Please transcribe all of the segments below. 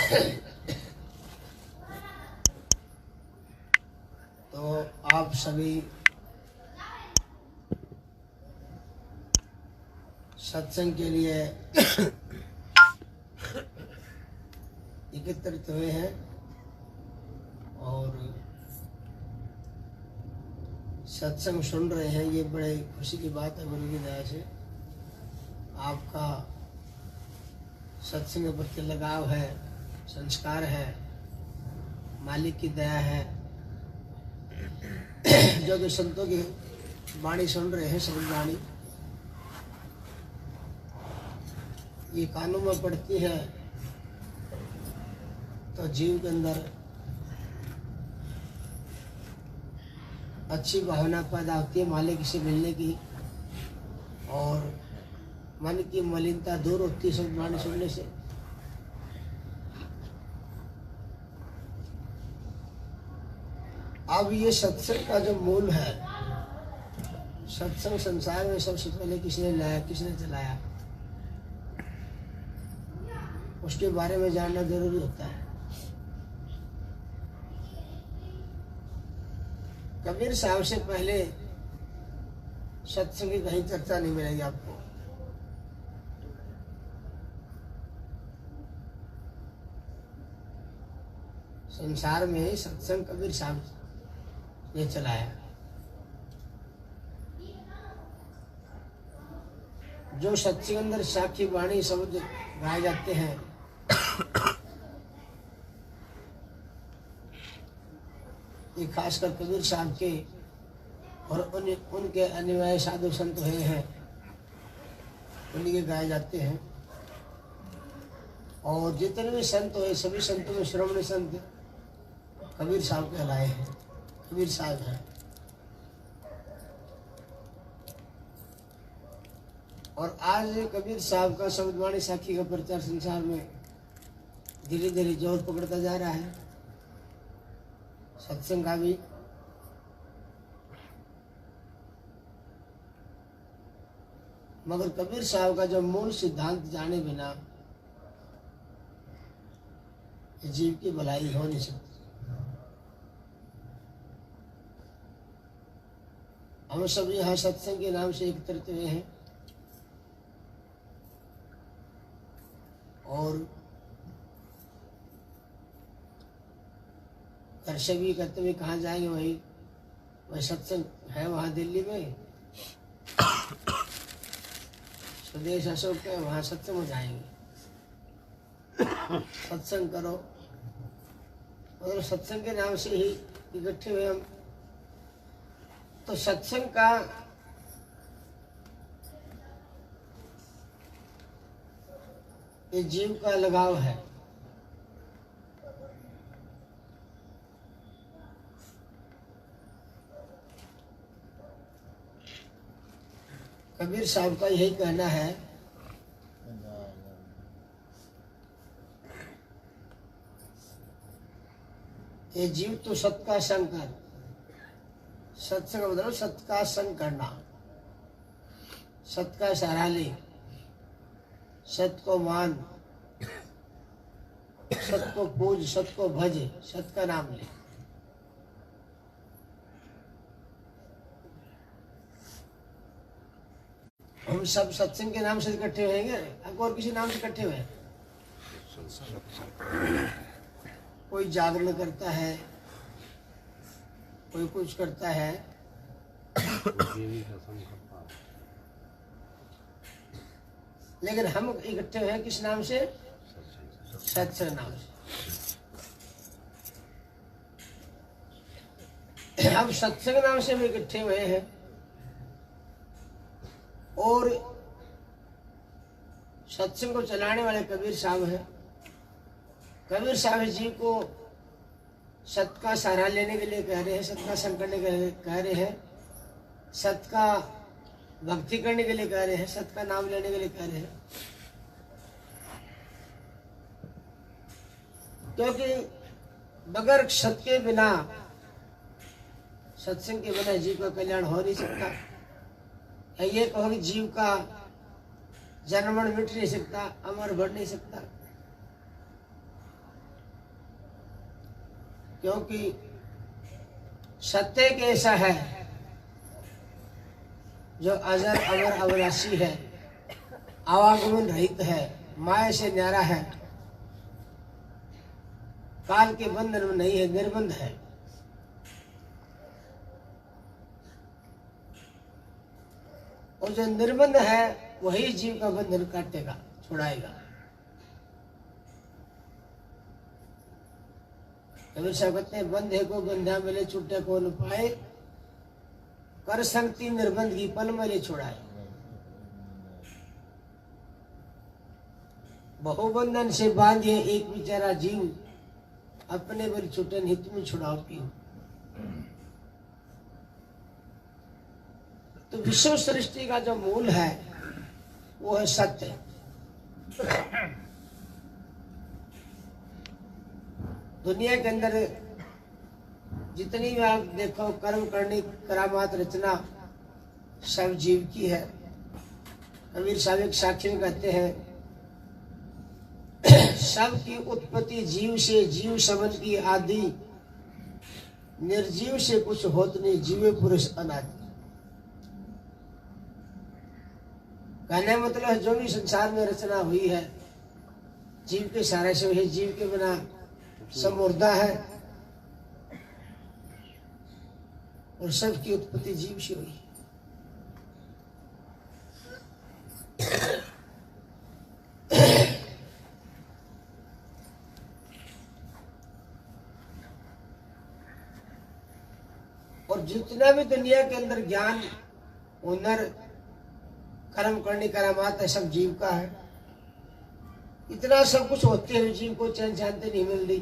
तो आप सभी सत्संग के लिए एकत्रित हुए हैं और सत्संग सुन रहे हैं। ये बड़े खुशी की बात है। गुरु की दया से आपका सत्संग के प्रति लगाव है, संस्कार है, मालिक की दया है। जो कि संतों की वाणी सुन रहे हैं, शब्द वाणी ये कानों में पड़ती है तो जीव के अंदर अच्छी भावना पैदा होती है मालिक से मिलने की, और मन की मलिनता दूर होती है शब्द वाणी सुनने से। अब ये सत्संग का जो मूल है, सत्संग संसार में सबसे पहले किसने लाया, किसने चलाया, उसके बारे में जानना जरूरी होता है। कबीर साहब से पहले सत्संग की कहीं चर्चा नहीं मिलेगी आपको। संसार में सत्संग कबीर साहब ने चलाया। जो सत्संग अंदर साखी वाणी शब्द गाए जाते हैं, ये खासकर कबीर साहब के और उनके अनुयायी साधु संत हुए हैं, उन्हीं के गाए जाते हैं। और जितने भी संत हुए सभी संतों में श्रवण संत कबीर साहब कहलाए हैं, कबीर साहब हैं। और आज कबीर साहब का शब्दवाणी साखी का प्रचार संसार में धीरे धीरे जोर पकड़ता जा रहा है। सत्संग का भी मगर कबीर साहब का जो मूल सिद्धांत जाने बिना जीव की भलाई हो नहीं सकती। हम सब यहाँ सत्संग के नाम से एकत्रित हुए हैं और घर से भी कहते हुए कहाँ जाएंगे, वही सत्संग है वहाँ दिल्ली में, स्वदेश अशोक के वहाँ सत्संग में जाएंगे। सत्संग करो, मतलब सत्संग के नाम से ही इकट्ठे हुए हम। तो सत्संग का ये जीव का लगाव है। कबीर साहब का यही कहना है, ये जीव तो सत का संग कर। सत्संग मतलब सत का संग करना, सत का सहारा ले, सत को मान, सत को पूज, सत को भज, सत का नाम ले। हम सब सत्संग के नाम से इकट्ठे होंगे, अब और किसी नाम से इकट्ठे हुए? कोई जागरण करता है, कोई कुछ करता है, लेकिन हम इकट्ठे हुए हैं किस नाम से? सत्संग नाम से। हम सत्संग नाम से भी इकट्ठे हुए हैं और सत्संग को चलाने वाले कबीर साहब हैं। कबीर साहब जी को सत का सहारा लेने के लिए कह रहे हैं, सत का संग करने के लिए कह रहे हैं, सत का भक्ति करने के लिए कह रहे हैं, सत का नाम लेने के लिए कह रहे हैं। क्योंकि बगैर सत के बिना, सत्संग के बिना जीव का कल्याण हो नहीं सकता। ये कहो कि जीव का जन्मन मिट नहीं सकता, अमर बढ़ नहीं सकता। क्योंकि सत्य एक ऐसा है जो अजर अमर अविनाशी है, आवागमन रहित है, माया से न्यारा है, काल के बंधन में नहीं है, निर्बंध है। और जो निर्बंध है वही जीव का बंधन काटेगा, छुड़ाएगा। कबीर साहब कहते हैं, बंधे को बंधा मिले, छूटे को न पाए, कर संगति निर्बंध की पल मिले छुड़ाए। बहुबंधन से बांधे एक बेचारा जीव, अपने बल छूटन हित में छुड़ाओ पीऊ। तो विश्व सृष्टि का जो मूल है वो है सत्य। दुनिया के अंदर जितनी भी आप देखो कर्म करनी, करामात, रचना सब जीव की है। कबीर साहब एक साक्षी में कहते हैं, सब की उत्पत्ति जीव से, जीव समन की आदि, निर्जीव से कुछ होत नहीं, जीवे पुरुष अनादि। कहने मतलब जो भी संसार में रचना हुई है जीव के सहारे से हुई, जीव के बिना सब मुर्दा है, और सब की उत्पत्ति जीव से हुई। और जितना भी दुनिया के अंदर ज्ञान, हुनर, कर्म करने करामात है, सब जीव का है। इतना सब कुछ होते हुए जीव को चैन शांति नहीं मिल रही,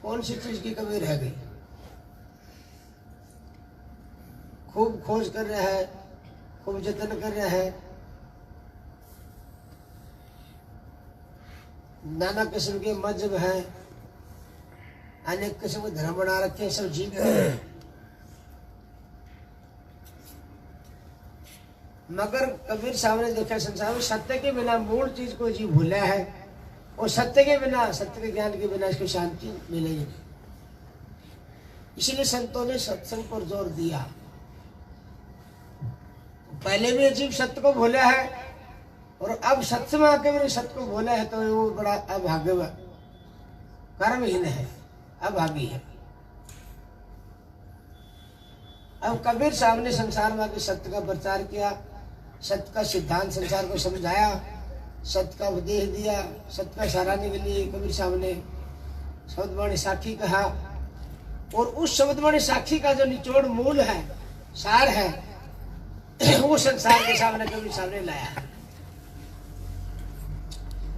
कौन सी चीज की कमी रह गई? खूब खोज कर रहा है, खूब जतन कर रहा है, नाना किस्म के मजहब हैं, अनेक किस्म के धर्म बना रखे हैं, सब जीव है। मगर कबीर साहब ने देखा संसार में सत्य के बिना मूल चीज को जीव भूला है, और सत्य के बिना, सत्य के ज्ञान के बिना इसको शांति मिलेगी नहीं। इसलिए संतों ने सत्संग पर जोर दिया। पहले भी जीव सत्य को भूला है, और अब सत्संग में आके भी सत्य को भूला है, तो वो बड़ा अभाग्य, कर्महीन है, अभागी है। अब कबीर साहब ने संसार में आके सत्य का प्रचार किया, सत्य का सिद्धांत संसार को समझाया, सत्य का उपदेश दिया। सत्य का सराहने के लिए कबीर साहब ने शब्दवाणी साखी कहा, और उस शब्दवाणी साखी का जो निचोड़ मूल है, सार है, वो संसार के सामने कबीर साहब ने लाया।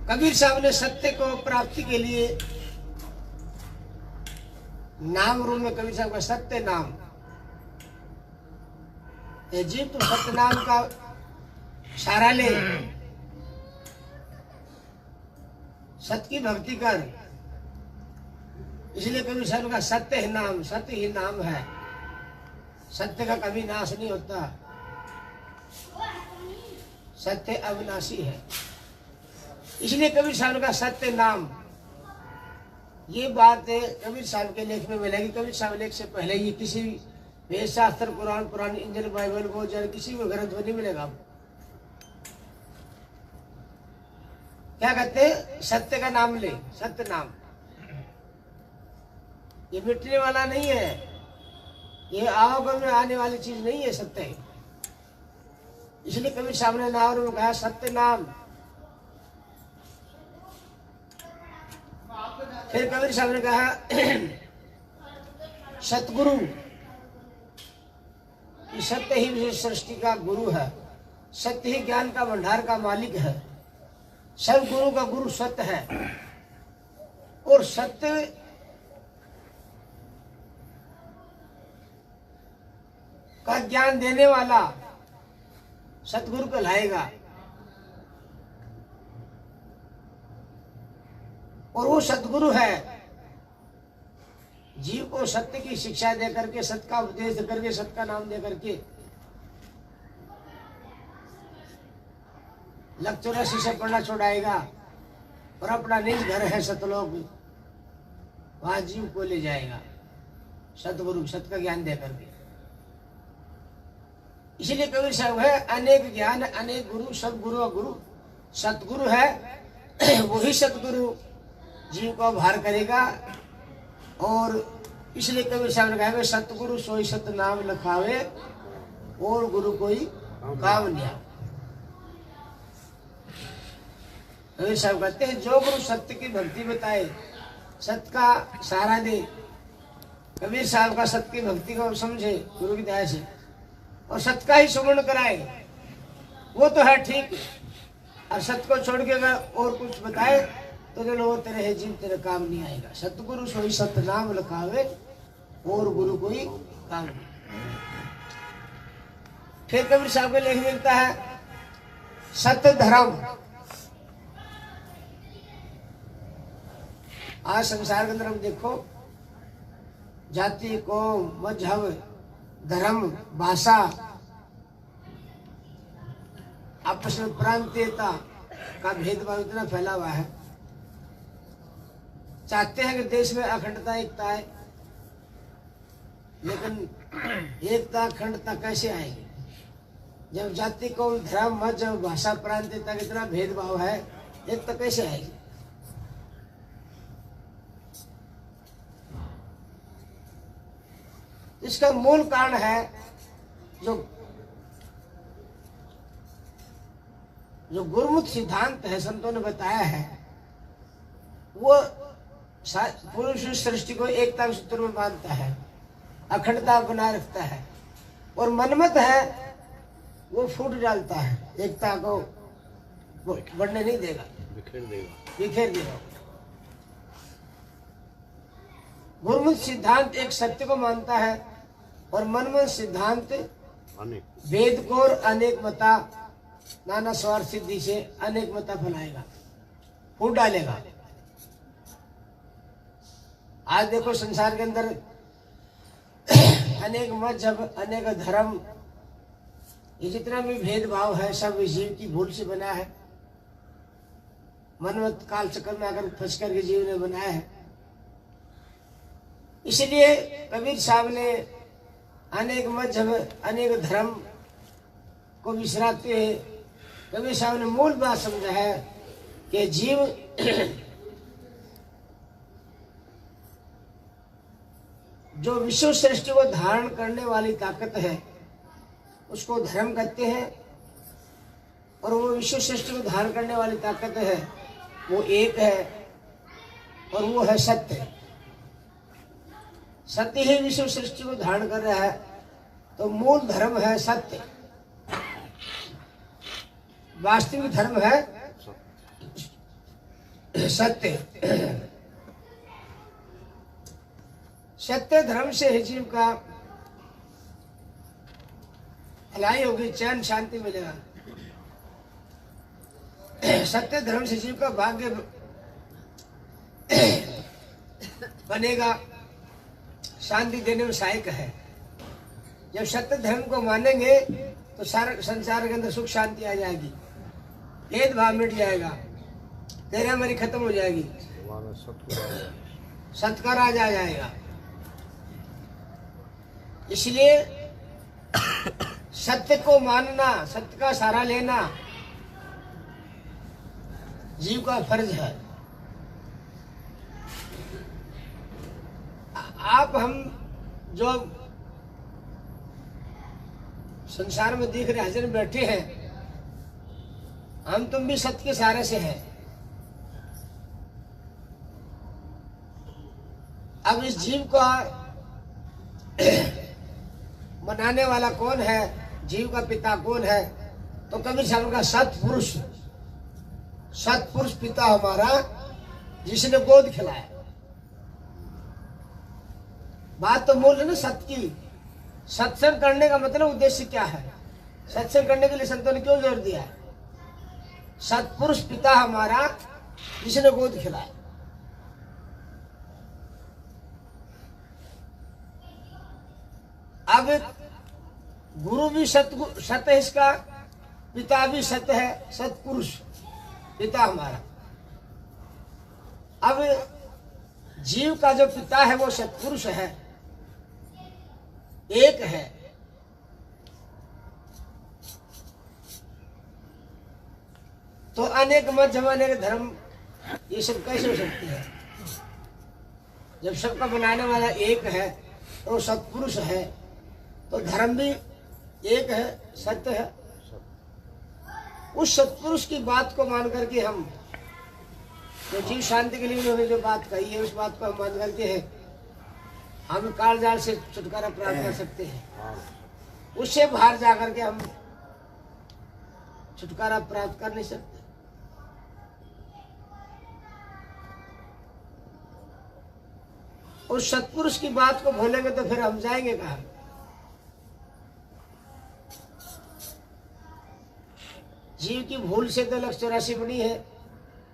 कबीर साहब ने सत्य को प्राप्ति के लिए नाम रूप में कबीर साहब का सत्य नाम, ये जीव तो सत्य नाम का सहारा ले, सत्य की भक्ति कर। इसलिए कबीर साहब का सत्य ही नाम, सत्य ही नाम है। सत्य का कभी नाश नहीं होता, सत्य अविनाशी है। इसलिए कबीर साहब का सत्य नाम, ये बात कबीर साहब के लेख में मिलेगी। कबीर साहब लेख से पहले ये किसी वेद शास्त्र, कुरान, पुराण, इंजन, बाइबल, गोचर, किसी भी ग्रंथ में नहीं मिलेगा। क्या कहते हैं? सत्य का नाम ले, सत्य नाम। ये मिटने वाला नहीं है, ये आवागम में आने वाली चीज नहीं है, सत्य है। इसलिए कबीर साहब ने नाम में कहा सत्य नाम। फिर कबीर साहब ने कहा सतगुरु, सत्य ही सृष्टि का गुरु है, सत्य ही ज्ञान का भंडार का मालिक है, सब गुरु का गुरु सत्य है। और सत्य का ज्ञान देने वाला सतगुरु कहलाएगा। और वो सतगुरु है जीव को सत्य की शिक्षा दे करके, सत्य का उपदेश दे करके, सत्य का नाम दे करके लक्चरासी से पढ़ना छोड़ाएगा, और अपना निज घर है सतलोक, वहां जीव को ले जाएगा। सतगुरु, सत का ज्ञान दे करके। इसलिए कबीर साहब है अनेक ज्ञान अनेक गुरु, सब गुरु और गुरु सतगुरु है। वही सतगुरु जीव को भार करेगा। और इसलिए कबीर साहब ने कहा सतगुरु सोई सत नाम लिखावे और गुरु कोई काम नहीं। कबीर साहब कहते हैं जो गुरु सत्य की भक्ति बताए, सत्य का सहारा दे, कबीर साहब का सत्य की भक्ति को समझे गुरु की दया से और सत्य का ही सुमरण कराए, वो तो है ठीक। और सत्य को छोड़ के अगर और कुछ बताए तो जो वो तेरे है जीव तेरे काम नहीं आएगा। सतगुरु सोई सत्य नाम लिखावे और गुरु कोई काम नहीं। फिर कबीर साहब के लेख मिलता है सत्य धर्म। आज संसार के अंदर हम देखो जाति कौम मजहब धर्म भाषा आपस में प्रांतीयता का भेदभाव इतना फैला हुआ है। चाहते हैं कि देश में अखंडता एकता है, लेकिन एकता अखंडता कैसे आएगी जब जाति कौम धर्म मजहब भाषा प्रांतीयता का इतना भेदभाव है, एकता कैसे आएगी। इसका मूल कारण है जो गुरुमुख सिद्धांत है संतों ने बताया है, वो पुरुष सृष्टि को एकता के सूत्र में बांधता है, अखंडता बनाए रखता है। और मनमत है वो फूट डालता है, एकता को बढ़ने नहीं देगा, बिखेर देगा। गुरुमुख सिद्धांत एक सत्य को मानता है और मनमत सिद्धांत वेद को और अनेक मता नाना स्वार्थ सिद्धि से अनेक मता फैलाएगा, फूट डालेगा। आज देखो संसार के अंदर अनेक मजहब अनेक धर्म, ये जितना भी भेदभाव है सब जीव की भूल से बना है, मनमत काल चक्कर में आकर फंस कर के जीव ने बनाया है। इसलिए कबीर साहब ने अनेक मजहब अनेक धर्म को विसराते हुए कबीर साहब ने मूल बात समझा है कि जीव जो विश्व सृष्टि को धारण करने वाली ताकत है उसको धर्म कहते हैं, और वो विश्व सृष्टि को धारण करने वाली ताकत है वो एक है और वो है सत्य। सत्य ही विश्व सृष्टि को धारण कर रहा है, तो मूल धर्म है सत्य, वास्तविक धर्म है सत्य। सत्य धर्म से ही जीव का भलाई होगी, चैन शांति मिलेगा। सत्य धर्म से जीव का भाग्य बनेगा, शांति देने में सहायक है। जब सत्य धर्म को मानेंगे तो सारे संसार के अंदर सुख शांति आ जाएगी, भेदभाव मिट जाएगा, तेरा मरी खत्म हो जाएगी, सत्य का राज आ जाएगा। इसलिए सत्य को मानना, सत्य का सहारा लेना जीव का फर्ज है। आप हम जो संसार में दिख रहे हाजिर बैठे हैं, हम तुम भी सत्य के सहारे से हैं। अब इस जीव को बनाने वाला कौन है, जीव का पिता कौन है, तो कबीर साहब का सतपुरुष, सतपुरुष पिता हमारा जिसने गोद खिलाया। बात तो मूल है ना सत्य की। सत्संग करने का मतलब उद्देश्य क्या है, सत्संग करने के लिए संतों ने क्यों जोर दिया है? सतपुरुष पिता हमारा जिसने गोद खिलाया। अब गुरु भी सत्य है, इसका पिता भी सत्य है, सतपुरुष पिता हमारा। अब जीव का जो पिता है वो सतपुरुष है एक है। तो अनेक मजहब अनेक धर्म ये सब कैसे हो सकते हैं? जब सबका बनाने वाला एक है तो सत्पुरुष है, तो धर्म भी एक है, सत्य है। उस सत्पुरुष की बात को मान करके हम तो जीव शांति के लिए उन्होंने जो बात कही है उस बात को हम मान करके हम कालजाल से छुटकारा प्राप्त कर सकते हैं। उससे बाहर जाकर के हम छुटकारा प्राप्त कर नहीं सकते। उस सत्पुरुष की बात को भूलेंगे तो फिर हम जाएंगे कहाँ? जीव की भूल से तो 184 बनी है,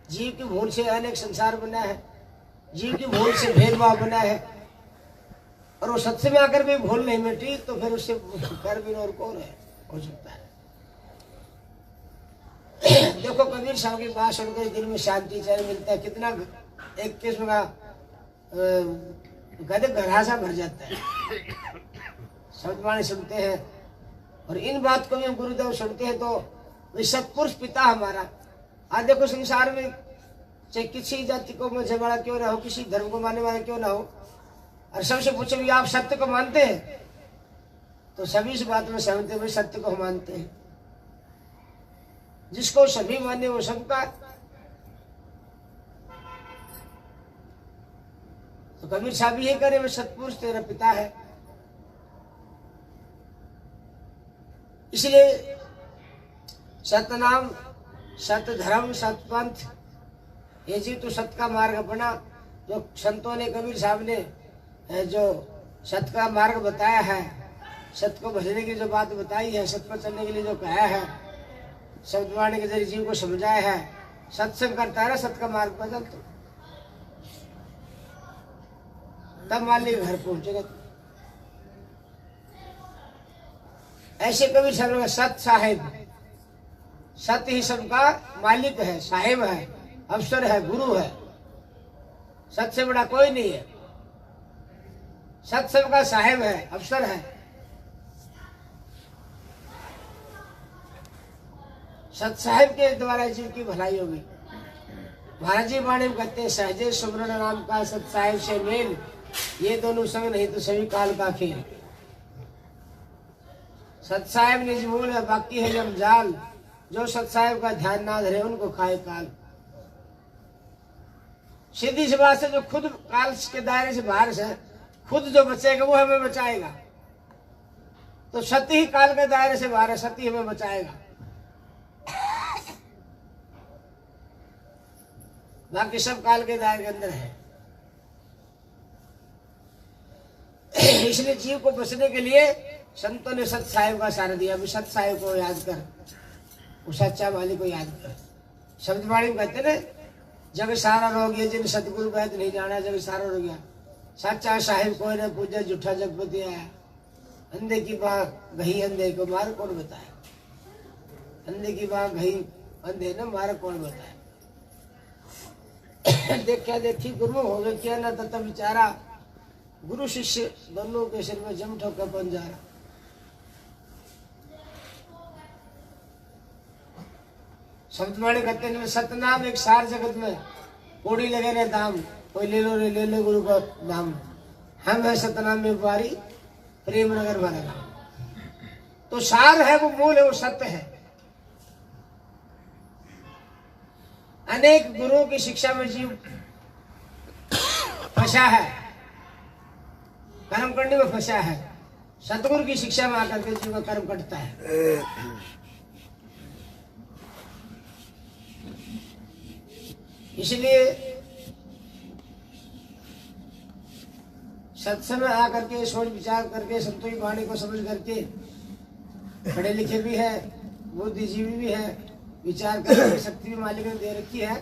जीव की भूल से अनेक संसार बना है, जीव की भूल से भेदभाव बना है, और वो सत्य में आकर भी भूल नहीं मिटी तो फिर उससे कर भी और कौन है हो सकता है। देखो कबीर साहब की बात सुनकर दिल में शांति चैन मिलता है। कितना एक किस्म का गदे घरासा भर जाता है। शब्द वाणी सुनते हैं और इन बात को भी हम गुरुदेव सुनते हैं तो सत्पुरुष पिता हमारा। आज देखो संसार में चाहे किसी जाति को मजहब वाला क्यों ना हो, किसी धर्म को मानने वाला क्यों ना हो, और सबसे पूछो भी आप सत्य को मानते हैं, तो सभी इस बात में सहमत है, सत्य को हम मानते हैं। जिसको सभी माने वो सबका। तो कबीर साहब ये करे वे सत्पुरुष तेरा पिता है। इसलिए सतनाम, सत धर्म, सतपंथ, ये जी तो सत का मार्ग अपना। जो संतों ने, कबीर साहब ने जो सत का मार्ग बताया है, सत को भजने की जो बात बताई है, सत पर चलने के लिए जो कहा है, शब्दवाणी के जरिए जीव को समझाया है, सत्संग करता है ना, सत का मार्ग बदल तो तब मालिक घर पहुंचेगा। ऐसे कबीर साहब का सत साहेब, सत्य ही सबका मालिक है, साहेब है, अफसर है, गुरु है। सत से बड़ा कोई नहीं है। सत सबका साहेब है, अफसर है। सत साहेब के द्वारा जीव की भलाई होगी। महाराज जी वाणी में कहते हैं, सहजे सुमरण नाम का सत साहेब से मेल, ये दोनों संग नहीं तो सभी काल का खेल। सत साहेब निज मूल है, बाकी है जब जाल, जो सत साहेब का ध्यान ना धरे उनको खाए काल। सीधी सी बात है, जो खुद काल के दायरे से बाहर से खुद जो बचेगा वो हमें बचाएगा। तो सत्य ही काल के दायरे से बाहर है, सत्य ही हमें बचाएगा। बाकी सब काल के दायरे के अंदर है। इसलिए जीव को बचने के लिए संतों ने सत साहिब का सहारा दिया। अभी सत साहिब को याद कर, उस सच्चा मालिक को याद कर। शब्दवाणी में कहते ना, जग सारा रोग ये जिन सतगुरु बैद नहीं जाना, जग सारा रोग गया। सच्चा साहिब कोई न पूजा, झूठा जगपति आया। अंधे की बाह गही, अंधे को मार कौन बताए। अंधे की बाह गही, अंधे न मार कौन बताए। देखा देखी गुरु हो गए क्या ना तब बेचारा, गुरु शिष्य दोनों के सिर में जम ठोका पंजारा। शब्दवाणी कहते हैं, सतनाम एक सार जगत में कोड़ी लगे ने दाम, कोई ले लो रे ले ले गुरु का नाम। हम है सतनाम में व्यापारी, प्रेम नगर वाला नाम। तो सार है वो मूल है, वो सत्य है। अनेक गुरुओं की शिक्षा में जीव फंसा है, कर्म करने में फंसा है। सतगुरु की शिक्षा में आकर के जीव का कर्म कटता है। इसलिए सत्संग में आकर के सोच विचार करके, संतों की वाणी को समझ करके, पढ़े लिखे भी है, बुद्धिजीवी भी है, विचार करने की शक्ति भी मालिक ने दे रखी है।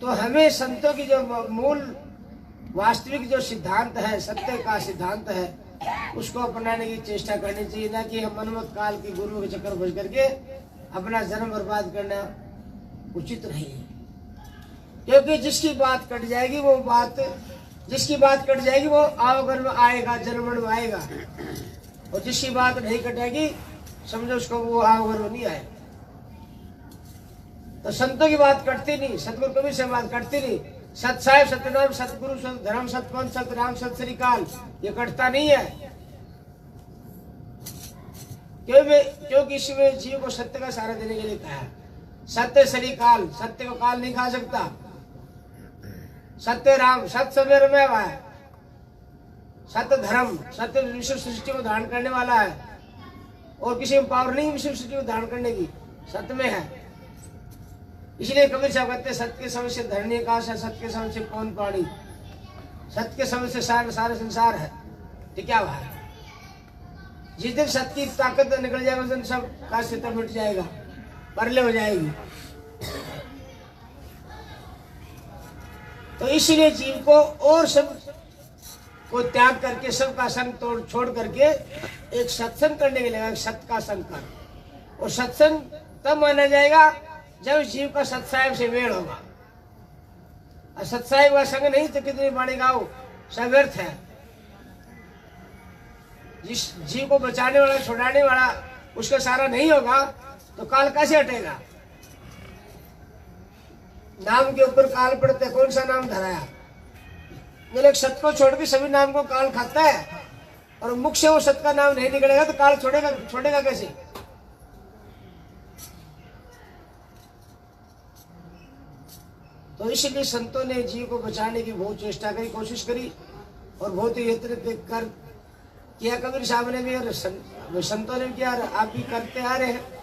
तो हमें संतों की जो मूल वास्तविक जो सिद्धांत है, सत्य का सिद्धांत है, उसको अपनाने की चेष्टा करनी चाहिए। ना कि हम मनमत काल के गुरुओं के चक्कर बज करके अपना जन्म बर्बाद करना उचित नहीं है। क्योंकि जिसकी बात कट जाएगी वो बात जिसकी बात कट जाएगी वो अवगुण में आएगा, जन्मण में आएगा, और जिसकी बात नहीं कटेगी समझो उसको वो अवगुण में नहीं आएगा। तो संतों की बात कटती नहीं, सतगुरु कभी से बात कटती नहीं। सत साहिब, सत्यनाम, सतगुरु, सत धर्म, सत पंथ, सत राम, सत श्री काल, ये कटता नहीं है। क्योंकि इसमें जीव को सत्य का सहारा देने के लिए कहा है। सत्य श्री काल, सत्य को काल नहीं खा सकता। सत्य राम, सत्य समय में है। सत्य धर्म, सत्य विश्व सृष्टि को धारण करने वाला है, और किसी में पावर नहीं विश्व सृष्टि को धारण करने की, सत्य में है। इसलिए कबीर साहब कहते हैं सत्य के समय से धरणी आकाश है, सत्य के समय से पवन पानी, सत्य के समय से सारा संसार है। ठीक है भाई, जिस दिन सत्य की ताकत निकल जाएगा उस दिन सब का सितम मिट जाएगा, परले हो जाएगी। तो इसलिए जीव को और सब को त्याग करके, सबका संग तोड़ छोड़ करके एक सत्संग करने के लिए सत्य का संग कर। और सत्संग तब माना जाएगा जब जीव का सत्साहिब से मेल होगा। और सत्साहिब का संग नहीं तो कितनी बाणी गाओ, सब व्यर्थ है। जिस जीव को बचाने वाला, छुड़ाने वाला उसका सारा नहीं होगा तो काल कैसे हटेगा। नाम के ऊपर काल पड़ते, कौन सा नाम धराया? मेरे सत्य को छोड़ के सभी नाम को काल खाता है, और मुख से वो सत्य का नाम नहीं निकलेगा तो काल छोड़ेगा कैसे? तो इसलिए संतों ने जीव को बचाने की बहुत चेष्टा करी, कोशिश करी, और बहुत ही यत्न कर किया। कबीर साहब ने भी और संतों ने भी किया, आप भी करते आ रहे हैं।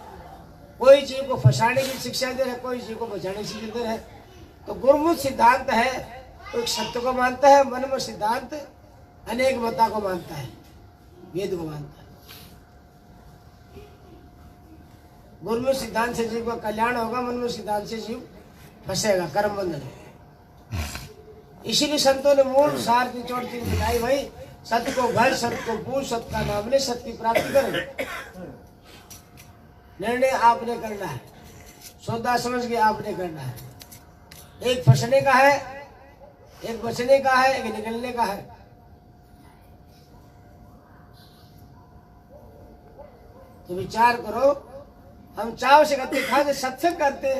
कोई जीव को फंसाने की शिक्षा दे रहे, कोई जीव को बचाने की शिक्षा दे रहे। तो गुरमुख सिद्धांत है, एक सत्य को मानता है, मन में सिद्धांत अनेक मता को मानता है, वेद को मानता है। गुरमुख सिद्धांत से जीव का कल्याण होगा, मन में सिद्धांत से जीव फंसेगा कर्म बंधन में। इसीलिए संतों ने मूल सार निचोड़ की दिखाई, भाई सत्य को घर, सत्य को पूछ, सत्य का नाम ले, सत्य की प्राप्ति करें। निर्णय आपने करना है, सौदा समझ के आपने करना है। एक फंसने का है, एक बचने का है, एक निकलने का है। तो विचार करो, हम चाव से करते, खाते सत्संग करते,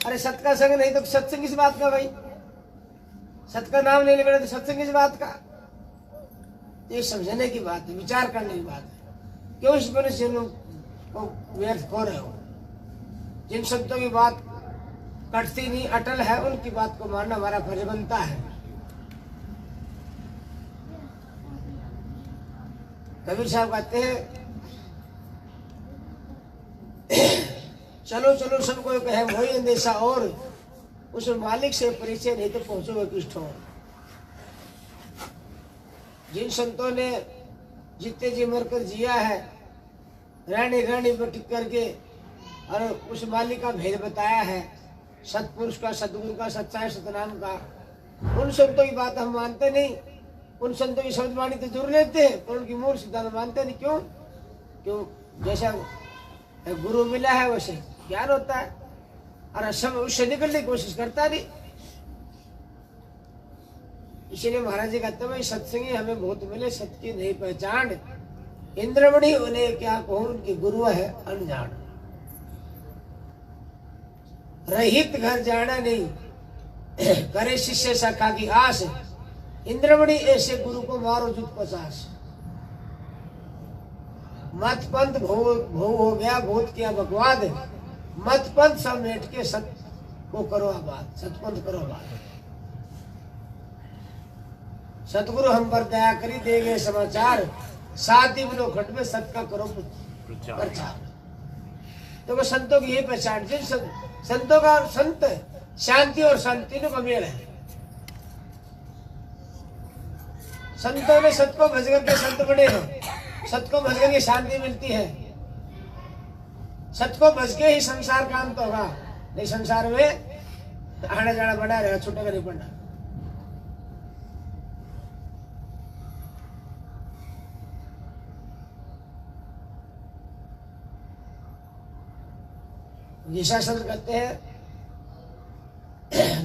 अरे सत्य का संग नहीं तो सत्संग किस बात का भाई? सत्य का नाम नहीं लेना तो सत्संग किस बात का? ये समझने की बात है, विचार करने की बात है। क्यों इस मनुष्य को व्यर्थ हो रहे हो? जिन संतों की बात कटती नहीं, अटल है, उनकी बात को मानना हमारा फर्ज बनता है। कबीर साहब कहते हैं चलो चलो सबको कहे वही अंदेशा, और उस मालिक से परिचय नहीं तो पहुंचोगे किस ठोर। जिन संतों ने जितने जी मरकर जिया है, रहनी पर टिक करके, और उस मालिक का भेद बताया है, सतपुरुष का, सतगुरु का, सच्चाई सतनाम का, उन संतों की बात हम मानते नहीं। उन संतों की शब्द वाणी तो जरूर लेते हैं, पर उनकी मूल सिद्धांत मानते नहीं। क्यों? जैसा गुरु मिला है वैसे ज्ञान होता है, और सब उससे निकलने की कोशिश करता नहीं। इसीलिए महाराज जी कहते हैं सत्संगी हमें बहुत मिले, सत्य की नहीं पहचान, इंद्रमणि उन्हें क्या कहूं, उनकी गुरु है अनजान। रहित घर जाना नहीं, करे शिष्य सखा की आस, इंद्रमणि ऐसे गुरु को मारो जुट 50। मत पंथ भोग हो गया, भूत किया बकवाद, मत पंथ सब मेट के सत्य को करो आबाद, सतपंथ करो आबाद। सतगुरु हम पर दया करी, देंगे समाचार, साथ ही बिनो खट में सत्य का करो प्रचार। तो वो संतों की ये पहचान, जिन संतों का संत शांति और शांति का मेल है। संतों ने सत्य को भज करके संत बने हैं, सत्य को भज करके शांति मिलती है। सत्य को भज के ही संसार का अंत होगा, नहीं संसार में आना जाना बना रहेगा, छूटेगा नहीं पड़ना। गीसा शब्द कहते हैं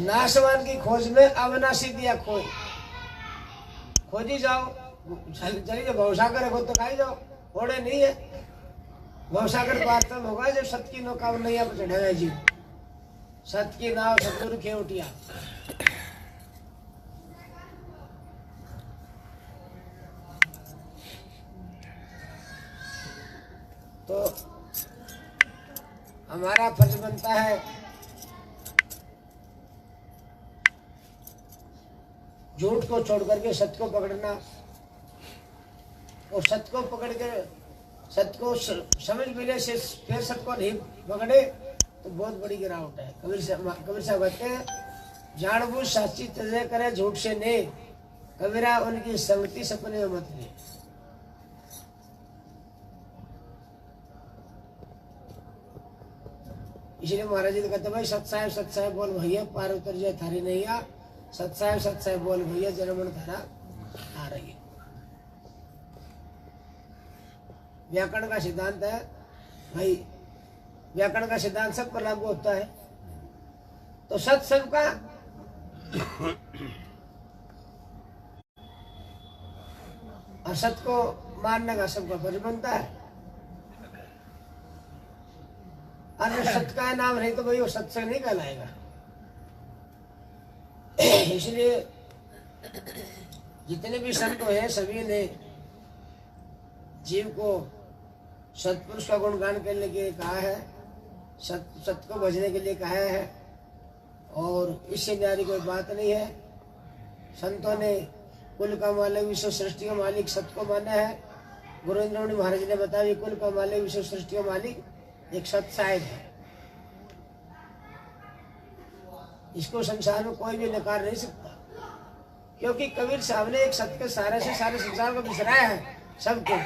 नाशवान की खोज में अविनाशी दिया खोई। खोजी जाओ, चलिए भवसागर रखो तो खाई जाओ, ओढ़े नहीं है। भवसागर पार तब होगा जब सत की नौका नैया पर चढ़ेगा जीव। सत की नाव सतगुरु खेवटिया। तो हमारा फर्ज बनता है झूठ को छोड़ करके सत्य को पकड़ना, और सत्य को पकड़ के सत्य को समझ मिले से फिर सत्य को नहीं पकड़े तो बहुत बड़ी गिरावट है। कबीर साहब कहते हैं, जानबूझ साची तजय करे झूठ से ने, कबीरा उनकी संगति सपने में मत ले। इसलिए महाराज जी कहते भाई सत साहेब बोल भैया पार उतर जाए थारी नहीं आ। सत साहेब बोल भैया जन्मन धारा आ रही है। व्याकरण का सिद्धांत है भाई, व्याकरण का सिद्धांत सब पर लागू होता है। तो सत सबका और सत्य को मानने का सबका फर्ज बनता है। और सत्य का नाम नहीं तो भाई वो सत्संग नहीं कहलाएगा। इसलिए जितने भी संत हैं सभी ने जीव को सत्पुरुष का गुणगान करने के लिए कहा है, सत्य को भजने के लिए कहा है, और इससे न्यारी कोई बात नहीं है। संतों ने कुल का मालिक विश्व सृष्टि का मालिक सत्य को माना है। गुरु इंद्रमणि महाराज ने बताया कुल का मालिक विश्व सृष्टि का मालिक एक सत्य साहेब है। इसको संसार में कोई भी नकार नहीं सकता, क्योंकि कबीर साहब ने एक सत्य के सहारे से सारे संसार को बिसराया है। सबको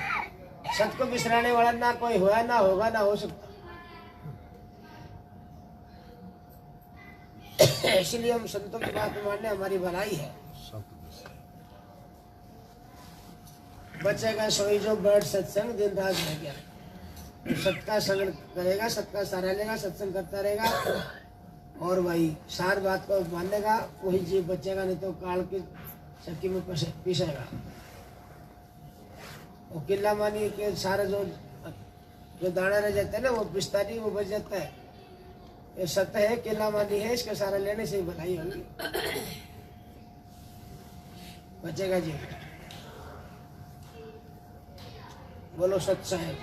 सत्य को बिसराने वाला ना कोई हुआ, ना होगा, ना हो सकता। इसलिए हम संतों की बात मानने हमारी भलाई है। बचेगा सोई जो बैठ सत्संग दिन रात रह गया। सत्य का संग करेगा, सत्य का सहारा लेगा, सत्संग करता रहेगा, और वही सार बात को मानेगा, वही जीव बचेगा, नहीं तो काल की चक्की में पिसेगा। वो किला मानी के सारे जो दाना रह जाते हैं ना, वो पिसता नहीं, वो बच जाता है। ये सत्य है, किला मानी है, इसका सारा लेने से ही भलाई होगी, बचेगा जीव। बोलो सत्य साहेब।